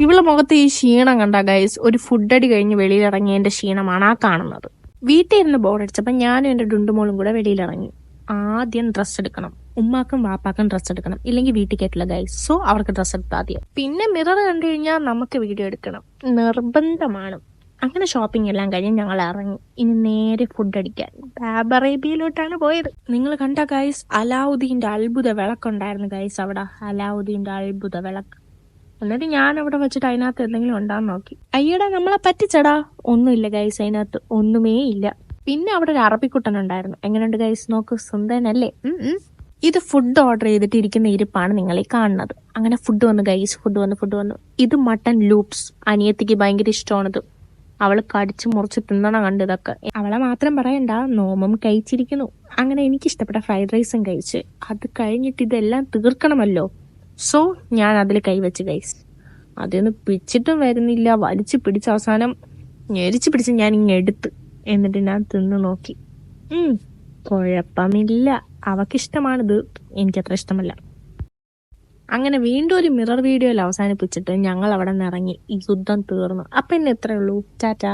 ഇവളെ മുഖത്ത് ഈ ക്ഷീണം കണ്ട ഗൈസ്, ഒരു ഫുഡ് അടി കഴിഞ്ഞ് വെളിയിലിറങ്ങിയതിന്റെ ക്ഷീണമാണ് ആ കാണുന്നത്. വീട്ടിൽ ഇരുന്ന് ബോറടിച്ചപ്പോൾ ഞാനും എൻ്റെ ഡുണ്ടുമോളും കൂടെ വെളിയിലിറങ്ങി. ആദ്യം ഡ്രസ്സ് എടുക്കണം, ഉമ്മാക്കും വാപ്പാക്കും ഡ്രസ്സ് എടുക്കണം, ഇല്ലെങ്കിൽ വീട്ടിൽ കേട്ടില്ല ഗൈസ്. സോ അവർക്ക് ഡ്രസ്സ് എടുത്താൽ ആദ്യം. പിന്നെ മിറർ കണ്ടു കഴിഞ്ഞാൽ നമുക്ക് വീഡിയോ എടുക്കണം, നിർബന്ധമാണ്. അങ്ങനെ ഷോപ്പിംഗ് എല്ലാം കഴിഞ്ഞ് ഞങ്ങൾ ഇറങ്ങി. ഇനി നേരെ ഫുഡ് അടിക്കാൻ ബാബ് അറേബ്യയിലോട്ടാണ് പോയത്. നിങ്ങൾ കണ്ട ഗൈസ്, അലാവുദ്ദീന്റെ അത്ഭുത വിളക്കുണ്ടായിരുന്നു ഗൈസ് അവിടെ. അലാവുദ്ദീന്റെ അത്ഭുത വിളക്ക്. എന്നിട്ട് ഞാൻ അവിടെ വെച്ചിട്ട് അതിനകത്ത് എന്തെങ്കിലും ഉണ്ടാന്ന് നോക്കി. അയ്യടാ, നമ്മളെ പറ്റിച്ചടാ. ഒന്നുമില്ല ഗൈസ്, അതിനകത്ത് ഒന്നുമേ ഇല്ല. പിന്നെ അവിടെ ഒരു അറബിക്കുട്ടൻ ഉണ്ടായിരുന്നു. എങ്ങനെയുണ്ട് ഗൈസ്, നോക്ക്, സുന്ദരനല്ലേ? ഇത് ഫുഡ് ഓർഡർ ചെയ്തിട്ട് ഇരിക്കുന്ന ഇരിപ്പാണ് നിങ്ങൾ ഈ കാണുന്നത്. അങ്ങനെ ഫുഡ് വന്നു ഗൈസ്, ഫുഡ് വന്നു. ഇത് മട്ടൻ ലൂപ്സ്. അനിയത്തിക്ക് ഭയങ്കര ഇഷ്ടമാണിത്. അവള് കടിച്ച് മുറിച്ച് തിന്നണം കണ്ട് ഇതൊക്കെ. അവളെ മാത്രം പറയണ്ട, നോമും കഴിച്ചിരിക്കുന്നു. അങ്ങനെ എനിക്ക് ഇഷ്ടപ്പെട്ട ഫ്രൈഡ് റൈസും കഴിച്ച്. അത് കഴിഞ്ഞിട്ട് ഇതെല്ലാം തീർക്കണമല്ലോ. സോ ഞാൻ അതിൽ കൈവച്ച് ഗൈസ്. അതൊന്നും പിടിച്ചിട്ടും വരുന്നില്ല. വലിച്ചു പിടിച്ച് അവസാനം ഞെരിച്ച് പിടിച്ച് ഞാൻ ഇങ്ങെടുത്ത്. എന്നിട്ട് ഞാൻ തിന്നു നോക്കി. കുഴപ്പമില്ല. അവക്കിഷ്ടമാണിത്, എനിക്കത്ര ഇഷ്ടമല്ല. അങ്ങനെ വീണ്ടും ഒരു മിറർ വീഡിയോയിൽ അവസാനിപ്പിച്ചിട്ട് ഞങ്ങൾ അവിടെ നിന്ന് ഇറങ്ങി. ഈ യുദ്ധം തീർന്നു. അപ്പം ഇന്ന് എത്രയേ ഉള്ളൂ. ടാറ്റാ.